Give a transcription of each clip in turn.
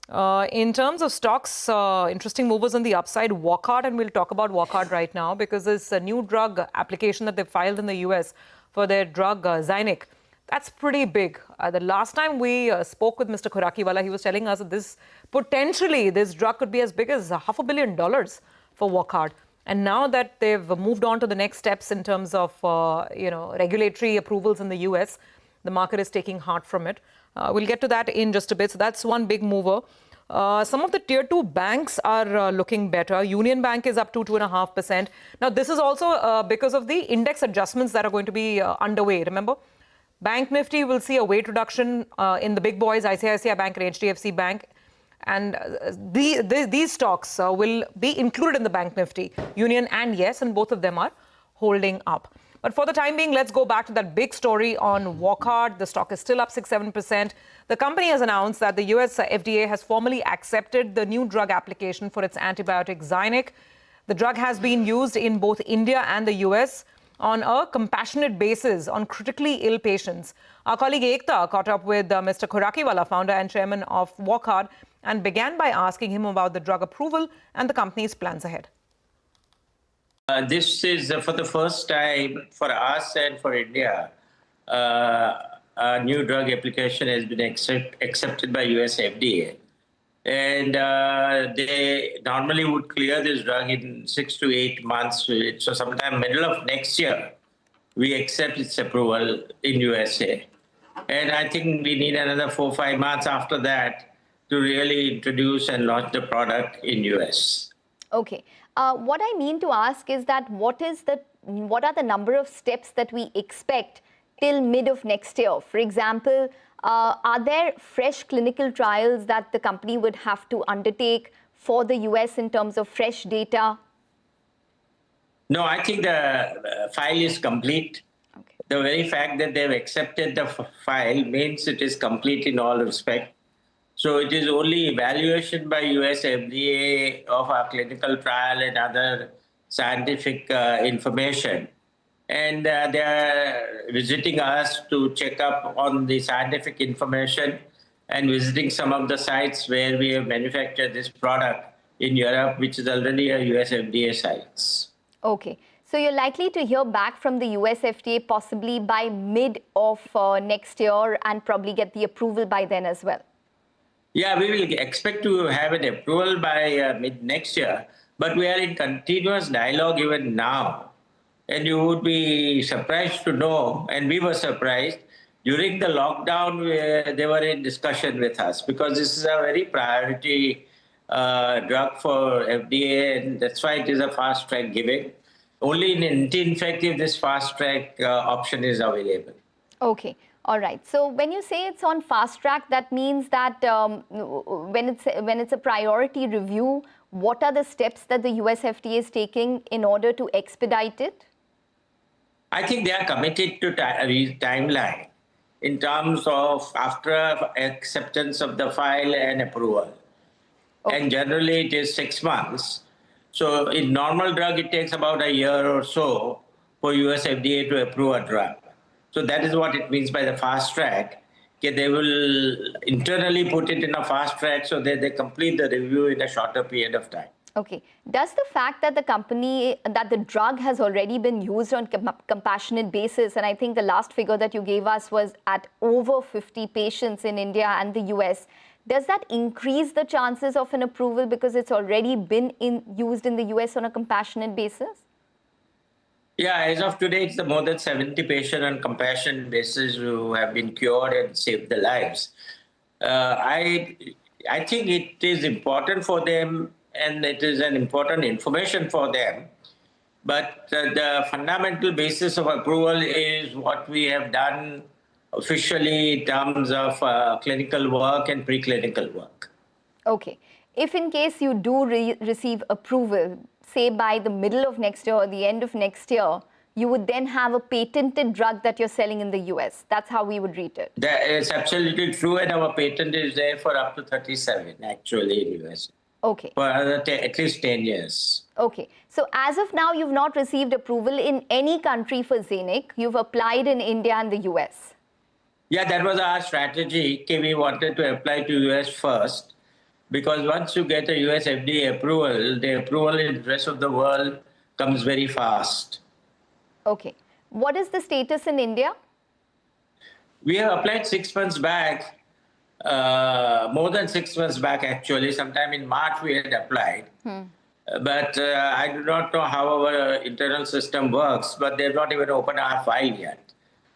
In terms of stocks, interesting movers on the upside, Wockhardt, and we'll talk about Wockhardt right now because there's a new drug application that they filed in the US for their drug Zaynich. That's pretty big. The last time we spoke with Mr. Khorakiwala, he was telling us that this drug could be as big as $500 million for Wockhardt. And now that they've moved on to the next steps in terms of regulatory approvals in the US, the market is taking heart from it. We'll get to that in just a bit. So that's one big mover. Some of the tier 2 banks are looking better. Union Bank is up to 2.5%. Now, this is also because of the index adjustments that are going to be underway. Remember, Bank Nifty will see a weight reduction in the big boys, ICICI Bank and HDFC Bank. And these stocks will be included in the Bank Nifty, Union and Yes, and both of them are holding up. But for the time being, let's go back to that big story on Wockhardt. The stock is still up 6-7%. The company has announced that the US FDA has formally accepted the new drug application for its antibiotic Zaynich. The drug has been used in both India and the US on a compassionate basis on critically ill patients. Our colleague Ekta caught up with Mr. Khorakiwala, founder and chairman of Wockhardt, and began by asking him about the drug approval and the company's plans ahead. This is for the first time for us and for India. A new drug application has been accepted by US FDA. And they normally would clear this drug in 6 to 8 months. So sometime middle of next year, we accept its approval in USA. And I think we need another 4 or 5 months after that to really introduce and launch the product in US. Okay. What I mean to ask is that what are the number of steps that we expect till mid of next year? For example, are there fresh clinical trials that the company would have to undertake for the US in terms of fresh data? No, I think the file is complete. Okay. The very fact that they've accepted the file means it is complete in all respect. So it is only evaluation by US FDA of our clinical trial and other scientific information. And they are visiting us to check up on the scientific information and visiting some of the sites where we have manufactured this product in Europe, which is already a US FDA sites. Okay. So you're likely to hear back from the US FDA possibly by mid of next year and probably get the approval by then as well. Yeah, we will expect to have an approval by mid next year, but we are in continuous dialogue even now. And you would be surprised to know, and we were surprised, during the lockdown, they were in discussion with us because this is a very priority drug for FDA, and that's why it is a fast track giving. Only in anti-infective, this fast track option is available. Okay. All right. So when you say it's on fast track, that means that when it's a priority review, what are the steps that the US FDA is taking in order to expedite it? I think they are committed to timeline in terms of after acceptance of the file and approval. Okay. And generally it is 6 months. So in normal drug, it takes about a year or so for US FDA to approve a drug. So that is what it means by the fast track. Okay, they will internally put it in a fast track so that they complete the review in a shorter period of time. Okay. Does the fact that the drug has already been used on compassionate basis, and I think the last figure that you gave us was at over 50 patients in India and the US, does that increase the chances of an approval because it's already been used in the US on a compassionate basis? Yeah, as of today, it's more than 70 patients on compassionate basis who have been cured and saved their lives. I think it is important for them and it is an important information for them. But the fundamental basis of approval is what we have done officially in terms of clinical work and preclinical work. Okay. If in case you do receive approval, say by the middle of next year or the end of next year, you would then have a patented drug that you're selling in the US. That's how we would read it. That is absolutely true, and our patent is there for up to 37, actually, in the US. Okay. For at least 10 years. Okay. So as of now, you've not received approval in any country for Zaynich. You've applied in India and the US. Yeah, that was our strategy. Okay, we wanted to apply to US first. because once you get a US FDA approval, the approval in the rest of the world comes very fast. Okay. What is the status in India? We have applied 6 months back, more than 6 months back actually. Sometime in March we had applied. But I do not know how our internal system works, but they've not even opened our file yet.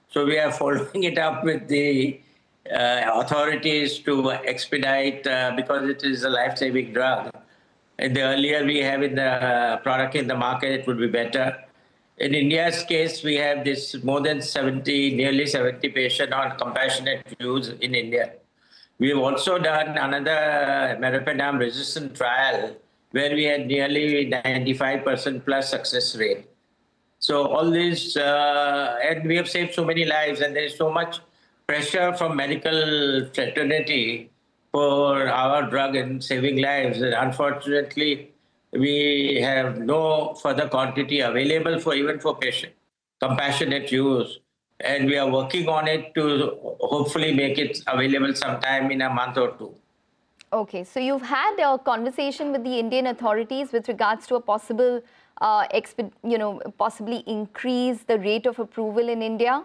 So we are following it up with the authorities to expedite because it is a life-saving drug. And the earlier we have in the product in the market, it would be better. In India's case, we have this more than 70, nearly 70 patients on compassionate use in India. We have also done another meropenem-resistant trial where we had nearly 95% plus success rate. So all this, and we have saved so many lives, and there is so much pressure from medical fraternity for our drug and saving lives. And unfortunately, we have no further quantity available for even for patient compassionate use. And we are working on it to hopefully make it available sometime in a month or two. Okay, so you've had a conversation with the Indian authorities with regards to a possible, possibly increase the rate of approval in India?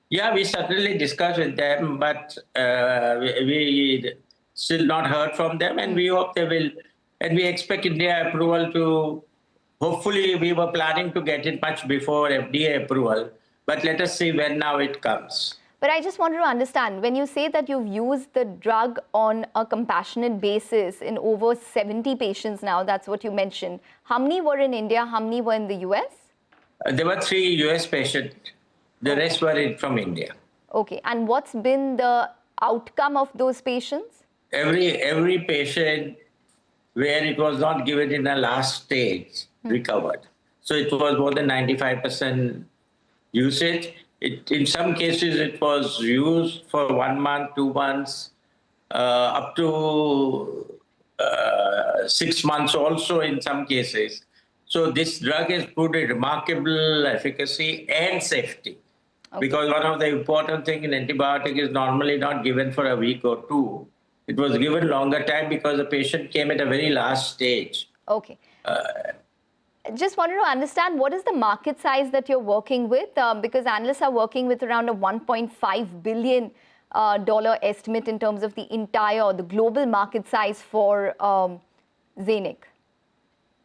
Yeah, we certainly discussed with them, but we still not heard from them, and we hope they will. And we expect India approval to, hopefully we were planning to get it much before FDA approval, but let us see when now it comes. But I just wanted to understand, when you say that you've used the drug on a compassionate basis in over 70 patients now, that's what you mentioned. How many were in India? How many were in the US? There were 3 US patients. The rest were from India. Okay. And what's been the outcome of those patients? Every patient where it was not given in the last stage recovered. So it was more than 95% usage. In some cases, it was used for 1 month, 2 months, up to 6 months also in some cases. So this drug has proved a remarkable efficacy and safety. Okay. Because one of the important things in antibiotic is normally not given for a week or 2. It was given longer time because the patient came at a very last stage. Okay. Just wanted to understand, what is the market size that you're working with? Because analysts are working with around a $1.5 billion estimate in terms of the the global market size for Zaynich.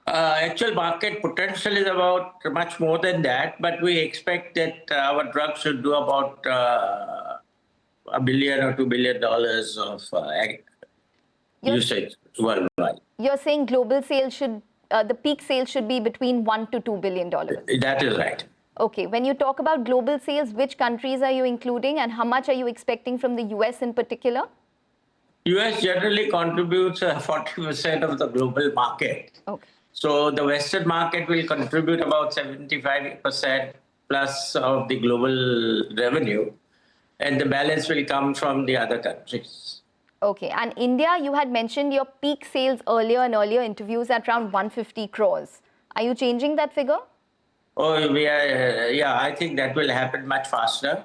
Actual market potential is about much more than that, but we expect that our drug should do about $1 billion or $2 billion of usage worldwide. You're saying global sales should, the peak sales should be between $1 to $2 billion? That is right. Okay. When you talk about global sales, which countries are you including, and how much are you expecting from the US in particular? US generally contributes 40% of the global market. Okay. So the Western market will contribute about 75% plus of the global revenue, and the balance will come from the other countries. Okay. And India, you had mentioned your peak sales earlier in earlier interviews at around 150 crores. Are you changing that figure? Oh, we are, yeah, I think that will happen much faster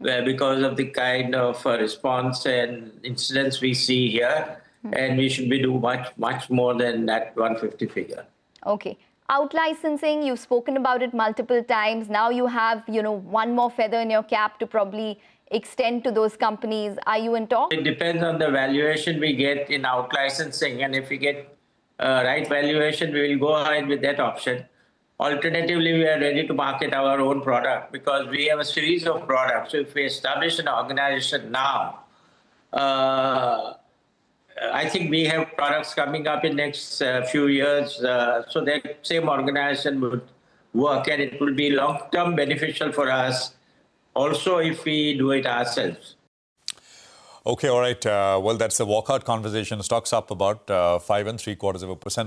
because of the kind of response and incidents we see here. And we should be doing much more than that 150 figure. Okay. Out-licensing, you've spoken about it multiple times. Now you have, one more feather in your cap to probably extend to those companies. Are you in talk? It depends on the valuation we get in out-licensing. And if we get right valuation, we will go ahead with that option. Alternatively, we are ready to market our own product because we have a series of products. So if we establish an organization now, I think we have products coming up in next few years, so that same organization would work, and it will be long-term beneficial for us also if we do it ourselves. Okay, all right. Well, that's the Wockhardt conversation. Stocks up about 5 3/4%.